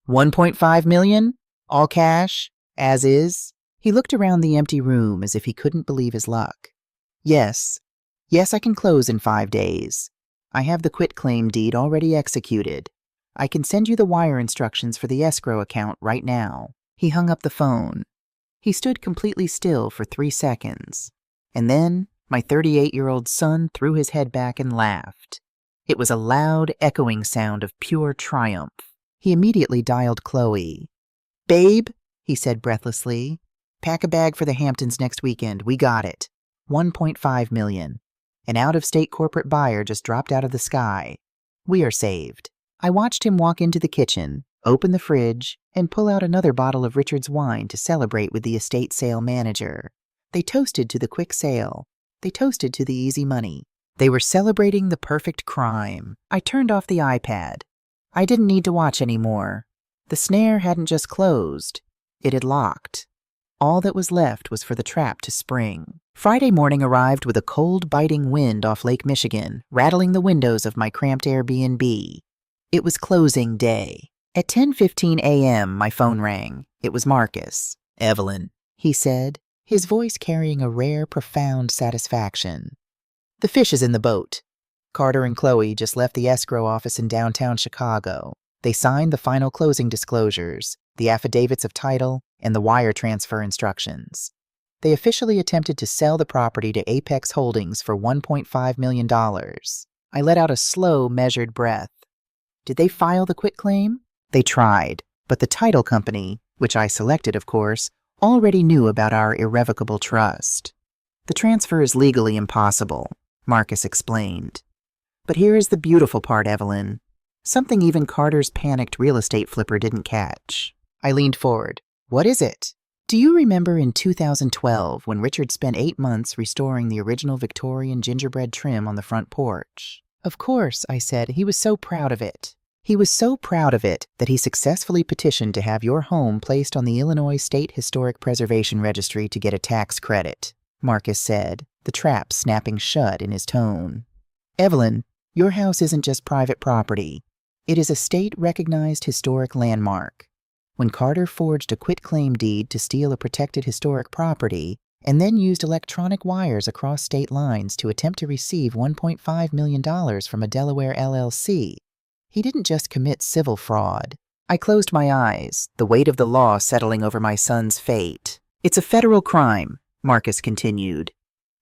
$1.5 million? All cash? As is?" He looked around the empty room as if he couldn't believe his luck. Yes, I can close in 5 days. I have the quitclaim deed already executed. I can send you the wire instructions for the escrow account right now." He hung up the phone. He stood completely still for 3 seconds. And then my 38-year-old son threw his head back and laughed. It was a loud, echoing sound of pure triumph. He immediately dialed Chloe. "Babe," he said breathlessly, "pack a bag for the Hamptons next weekend. We got it. $1.5 million. An out-of-state corporate buyer just dropped out of the sky. We are saved." I watched him walk into the kitchen, open the fridge, and pull out another bottle of Richard's wine to celebrate with the estate sale manager. They toasted to the quick sale. They toasted to the easy money. They were celebrating the perfect crime. I turned off the iPad. I didn't need to watch anymore. The snare hadn't just closed. It had locked. All that was left was for the trap to spring. Friday morning arrived with a cold, biting wind off Lake Michigan, rattling the windows of my cramped Airbnb. It was closing day. At 10:15 a.m., my phone rang. It was Marcus. "Evelyn," he said, his voice carrying a rare, profound satisfaction. "The fish is in the boat. Carter and Chloe just left the escrow office in downtown Chicago. They signed the final closing disclosures, the affidavits of title, and the wire transfer instructions. They officially attempted to sell the property to Apex Holdings for $1.5 million. I let out a slow, measured breath. Did they file the quitclaim? They tried, but the title company, which I selected, of course, already knew about our irrevocable trust. The transfer is legally impossible, Marcus explained. But here is the beautiful part, Evelyn. Something even Carter's panicked real estate flipper didn't catch. I leaned forward. What is it? Do you remember in 2012 when Richard spent 8 months restoring the original Victorian gingerbread trim on the front porch? Of course, I said. He was so proud of it. He was so proud of it that he successfully petitioned to have your home placed on the Illinois State Historic Preservation Registry to get a tax credit, Marcus said, the trap snapping shut in his tone. Evelyn, your house isn't just private property. It is a state-recognized historic landmark. When Carter forged a quitclaim deed to steal a protected historic property and then used electronic wires across state lines to attempt to receive $1.5 million from a Delaware LLC, he didn't just commit civil fraud. I closed my eyes, the weight of the law settling over my son's fate. It's a federal crime, Marcus continued.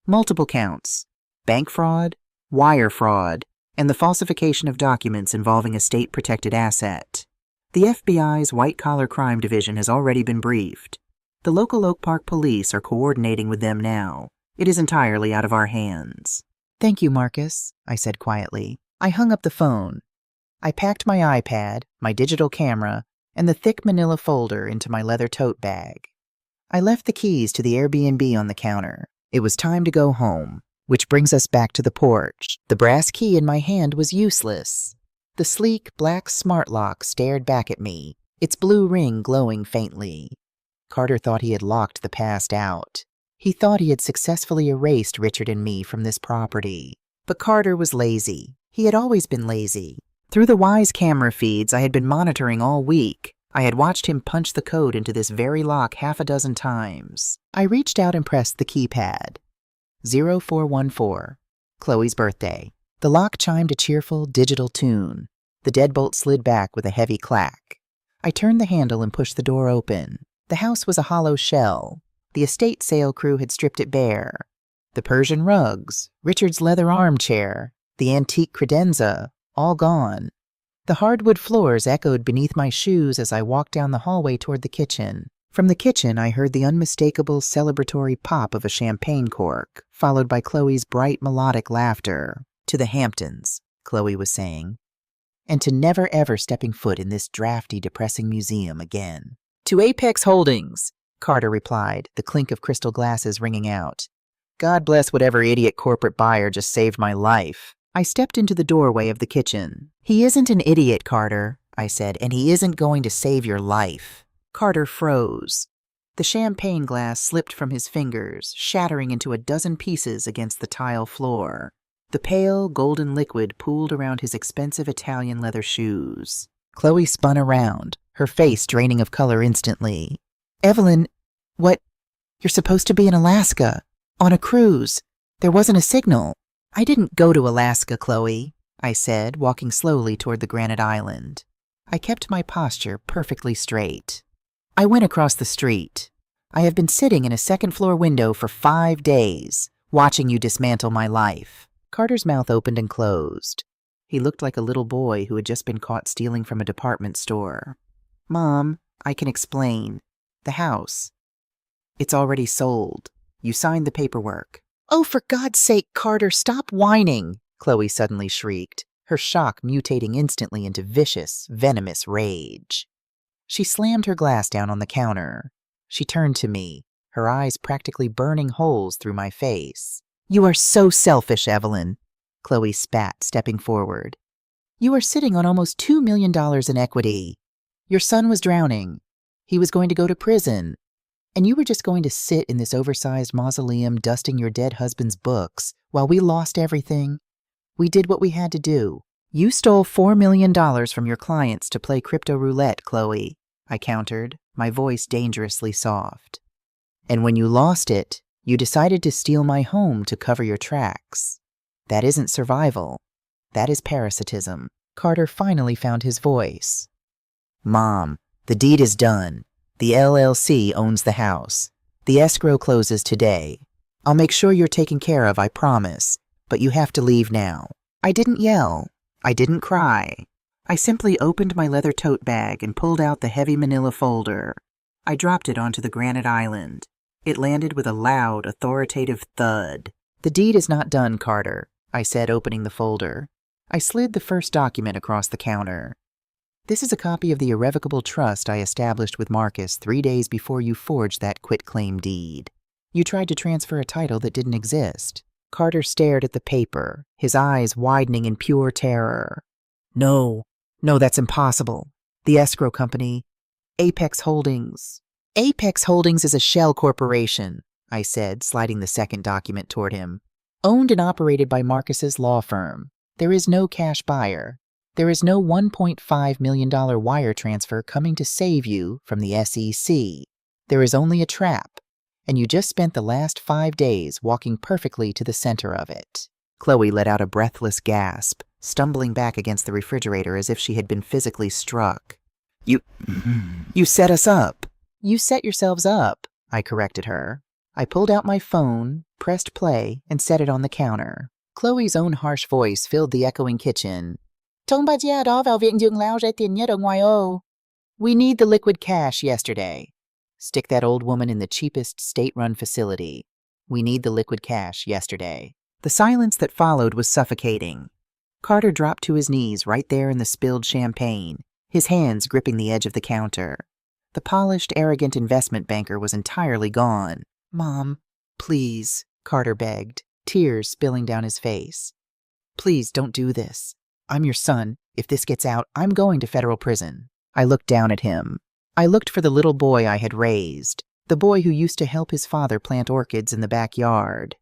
Multiple counts: bank fraud, wire fraud, and the falsification of documents involving a state-protected asset. The FBI's white-collar crime division has already been briefed. The local Oak Park police are coordinating with them now. It is entirely out of our hands. Thank you, Marcus, I said quietly. I hung up the phone. I packed my iPad, my digital camera, and the thick manila folder into my leather tote bag. I left the keys to the Airbnb on the counter. It was time to go home, which brings us back to the porch. The brass key in my hand was useless. The sleek, black smart lock stared back at me, its blue ring glowing faintly. Carter thought he had locked the past out. He thought he had successfully erased Richard and me from this property. But Carter was lazy. He had always been lazy. Through the Wise camera feeds I had been monitoring all week, I had watched him punch the code into this very lock half a dozen times. I reached out and pressed the keypad. 0414, Chloe's birthday. The lock chimed a cheerful, digital tune. The deadbolt slid back with a heavy clack. I turned the handle and pushed the door open. The house was a hollow shell. The estate sale crew had stripped it bare. The Persian rugs, Richard's leather armchair, the antique credenza, all gone. The hardwood floors echoed beneath my shoes as I walked down the hallway toward the kitchen. From the kitchen, I heard the unmistakable celebratory pop of a champagne cork, followed by Chloe's bright melodic laughter. To the Hamptons, Chloe was saying, and to never ever stepping foot in this drafty, depressing museum again. To Apex Holdings, Carter replied, the clink of crystal glasses ringing out. God bless whatever idiot corporate buyer just saved my life. I stepped into the doorway of the kitchen. He isn't an idiot, Carter, I said, and he isn't going to save your life. Carter froze. The champagne glass slipped from his fingers, shattering into a dozen pieces against the tile floor. The pale, golden liquid pooled around his expensive Italian leather shoes. Chloe spun around, her face draining of color instantly. Evelyn, what? You're supposed to be in Alaska, on a cruise. There wasn't a signal. I didn't go to Alaska, Chloe, I said, walking slowly toward the granite island. I kept my posture perfectly straight. I went across the street. I have been sitting in a second-floor window for 5 days, watching you dismantle my life. Carter's mouth opened and closed. He looked like a little boy who had just been caught stealing from a department store. Mom, I can explain. The house. It's already sold. You signed the paperwork. Oh, for God's sake, Carter, stop whining, Chloe suddenly shrieked, her shock mutating instantly into vicious, venomous rage. She slammed her glass down on the counter. She turned to me, her eyes practically burning holes through my face. You are so selfish, Evelyn, Chloe spat, stepping forward. You are sitting on almost $2 million in equity. Your son was drowning. He was going to go to prison. And you were just going to sit in this oversized mausoleum dusting your dead husband's books while we lost everything. We did what we had to do. You stole $4 million from your clients to play crypto roulette, Chloe, I countered, my voice dangerously soft. And when you lost it, you decided to steal my home to cover your tracks. That isn't survival. That is parasitism. Carter finally found his voice. Mom, the deed is done. The LLC owns the house. The escrow closes today. I'll make sure you're taken care of, I promise, but you have to leave now. I didn't yell. I didn't cry. I simply opened my leather tote bag and pulled out the heavy manila folder. I dropped it onto the granite island. It landed with a loud, authoritative thud. The deed is not done, Carter, I said, opening the folder. I slid the first document across the counter. This is a copy of the irrevocable trust I established with Marcus 3 days before you forged that quitclaim deed. You tried to transfer a title that didn't exist. Carter stared at the paper, his eyes widening in pure terror. No, that's impossible. The escrow company, Apex Holdings. Apex Holdings is a shell corporation, I said, sliding the second document toward him. Owned and operated by Marcus's law firm. There is no cash buyer. There is no $1.5 million wire transfer coming to save you from the SEC. There is only a trap, and you just spent the last 5 days walking perfectly to the center of it. Chloe let out a breathless gasp, stumbling back against the refrigerator as if she had been physically struck. You set us up. You set yourselves up, I corrected her. I pulled out my phone, pressed play, and set it on the counter. Chloe's own harsh voice filled the echoing kitchen. We need the liquid cash yesterday. Stick that old woman in the cheapest state-run facility. We need the liquid cash yesterday. The silence that followed was suffocating. Carter dropped to his knees right there in the spilled champagne, his hands gripping the edge of the counter. The polished, arrogant investment banker was entirely gone. Mom, please, Carter begged, tears spilling down his face. Please don't do this. I'm your son. If this gets out, I'm going to federal prison. I looked down at him. I looked for the little boy I had raised, the boy who used to help his father plant orchids in the backyard.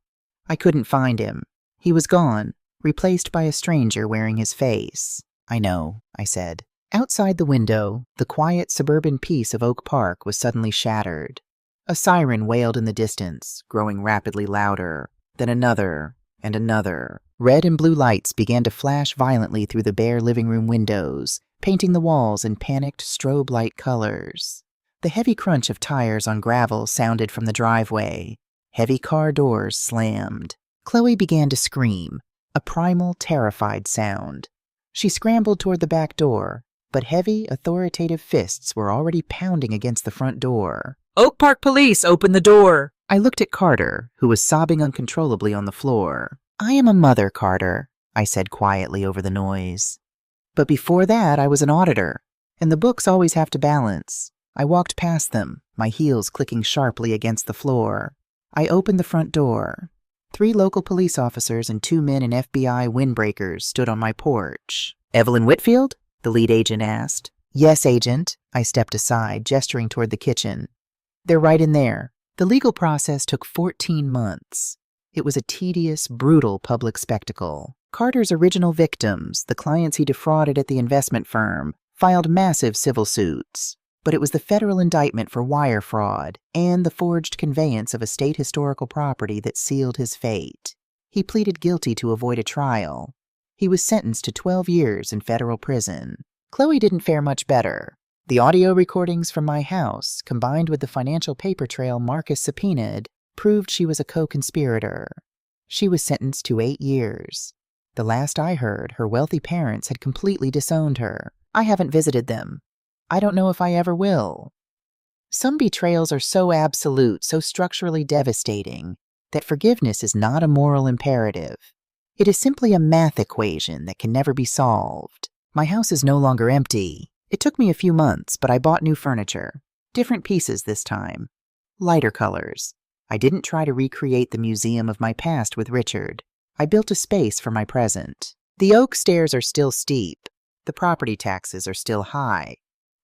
I couldn't find him. He was gone, replaced by a stranger wearing his face. I know, I said. Outside the window, the quiet suburban peace of Oak Park was suddenly shattered. A siren wailed in the distance, growing rapidly louder, then another and another. Red and blue lights began to flash violently through the bare living room windows, painting the walls in panicked strobe light colors. The heavy crunch of tires on gravel sounded from the driveway. Heavy car doors slammed. Chloe began to scream, a primal, terrified sound. She scrambled toward the back door, but heavy, authoritative fists were already pounding against the front door. Oak Park Police, open the door! I looked at Carter, who was sobbing uncontrollably on the floor. I am a mother, Carter, I said quietly over the noise. But before that, I was an auditor, and the books always have to balance. I walked past them, my heels clicking sharply against the floor. I opened the front door. 3 local police officers and 2 men in FBI windbreakers stood on my porch. Evelyn Whitfield? The lead agent asked. Yes, agent. I stepped aside, gesturing toward the kitchen. They're right in there. The legal process took 14 months. It was a tedious, brutal public spectacle. Carter's original victims, the clients he defrauded at the investment firm, filed massive civil suits. But it was the federal indictment for wire fraud and the forged conveyance of a state historical property that sealed his fate. He pleaded guilty to avoid a trial. He was sentenced to 12 years in federal prison. Chloe didn't fare much better. The audio recordings from my house, combined with the financial paper trail Marcus subpoenaed, proved she was a co-conspirator. She was sentenced to 8 years. The last I heard, her wealthy parents had completely disowned her. I haven't visited them. I don't know if I ever will. Some betrayals are so absolute, so structurally devastating, that forgiveness is not a moral imperative. It is simply a math equation that can never be solved. My house is no longer empty. It took me a few months, but I bought new furniture. Different pieces this time. Lighter colors. I didn't try to recreate the museum of my past with Richard. I built a space for my present. The oak stairs are still steep. The property taxes are still high.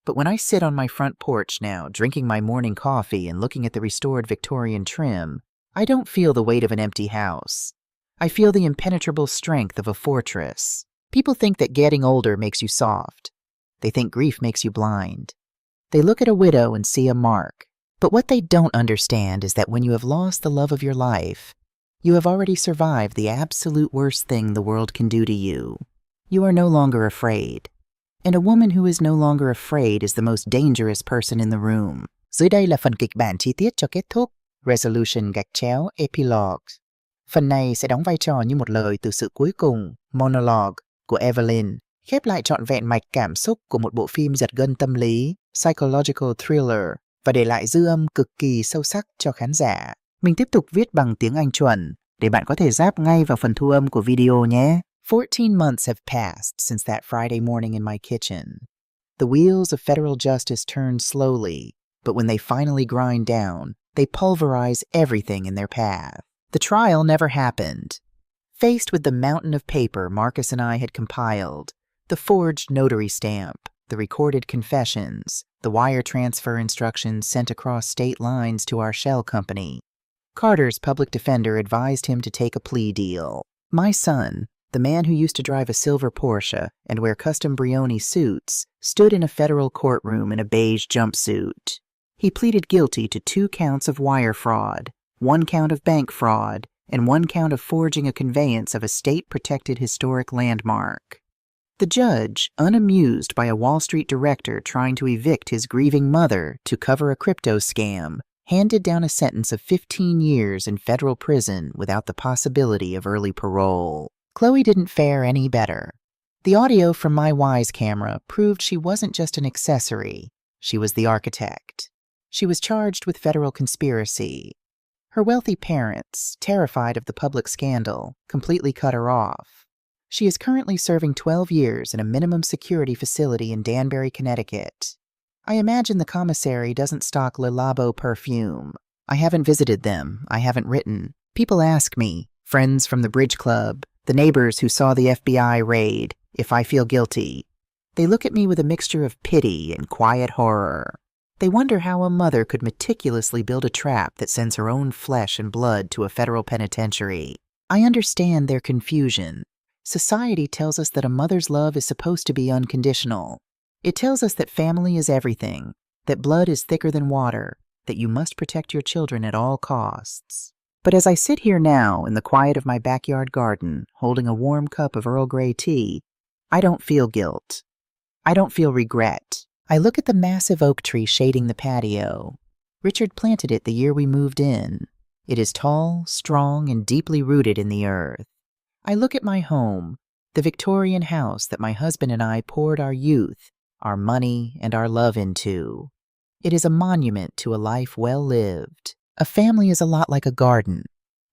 But when I sit on my front porch now, drinking my morning coffee and looking at the restored Victorian trim, I don't feel the weight of an empty house. I feel the impenetrable strength of a fortress. People think that getting older makes you soft. They think grief makes you blind. They look at a widow and see a mark. But what they don't understand is that when you have lost the love of your life, you have already survived the absolute worst thing the world can do to you. You are no longer afraid. And a woman who is no longer afraid is the most dangerous person in the room. Dưới đây là phần kịch bản chi tiết cho kết thúc. Resolution _ Epilogue. Phần này sẽ đóng vai trò như một lời từ sự cuối cùng, monologue, của Evelyn, khép lại trọn vẹn mạch cảm xúc của một bộ phim giật gân tâm lý, psychological thriller, và để lại dư âm cực kỳ sâu sắc cho khán giả. Mình tiếp tục viết bằng tiếng Anh chuẩn, để bạn có thể giáp ngay vào phần thu âm của video nhé. 14 months have passed since that Friday morning in my kitchen. The wheels of federal justice turn slowly, but when they finally grind down, they pulverize everything in their path. The trial never happened. Faced with the mountain of paper Marcus and I had compiled, the forged notary stamp, the recorded confessions, the wire transfer instructions sent across state lines to our shell company, Carter's public defender advised him to take a plea deal. My son, the man who used to drive a silver Porsche and wear custom Brioni suits, stood in a federal courtroom in a beige jumpsuit. He pleaded guilty to 2 counts of wire fraud, 1 count of bank fraud, and 1 count of forging a conveyance of a state-protected historic landmark. The judge, unamused by a Wall Street director trying to evict his grieving mother to cover a crypto scam, handed down a sentence of 15 years in federal prison without the possibility of early parole. Chloe didn't fare any better. The audio from my Wise camera proved she wasn't just an accessory, she was the architect. She was charged with federal conspiracy. Her wealthy parents, terrified of the public scandal, completely cut her off. She is currently serving 12 years in a minimum security facility in Danbury, Connecticut. I imagine the commissary doesn't stock Le Labo perfume. I haven't visited them. I haven't written. People ask me, friends from the bridge club, the neighbors who saw the FBI raid, if I feel guilty. They look at me with a mixture of pity and quiet horror. They wonder how a mother could meticulously build a trap that sends her own flesh and blood to a federal penitentiary. I understand their confusion. Society tells us that a mother's love is supposed to be unconditional. It tells us that family is everything, that blood is thicker than water, that you must protect your children at all costs. But as I sit here now in the quiet of my backyard garden, holding a warm cup of Earl Grey tea, I don't feel guilt. I don't feel regret. I look at the massive oak tree shading the patio. Richard planted it the year we moved in. It is tall, strong, and deeply rooted in the earth. I look at my home, the Victorian house that my husband and I poured our youth, our money, and our love into. It is a monument to a life well lived. A family is a lot like a garden.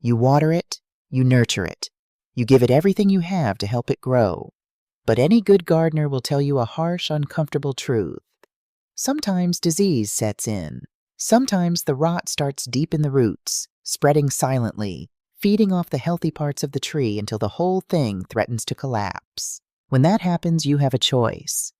You water it, you nurture it. You give it everything you have to help it grow. But any good gardener will tell you a harsh, uncomfortable truth. Sometimes disease sets in. Sometimes the rot starts deep in the roots, spreading silently, feeding off the healthy parts of the tree until the whole thing threatens to collapse. When that happens, you have a choice.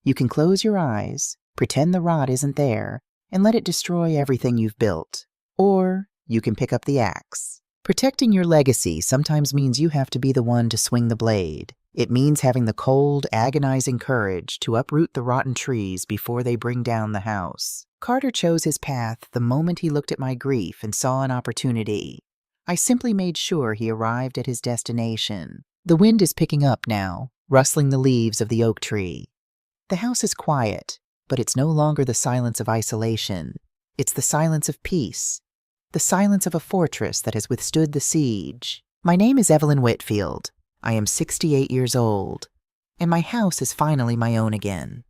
You can close your eyes, pretend the rot isn't there, and let it destroy everything you've built. Or you can pick up the axe. Protecting your legacy sometimes means you have to be the one to swing the blade. It means having the cold, agonizing courage to uproot the rotten trees before they bring down the house. Carter chose his path the moment he looked at my grief and saw an opportunity. I simply made sure he arrived at his destination. The wind is picking up now, rustling the leaves of the oak tree. The house is quiet, but it's no longer the silence of isolation. It's the silence of peace. The silence of a fortress that has withstood the siege. My name is Evelyn Whitfield. I am 68 years old, and my house is finally my own again.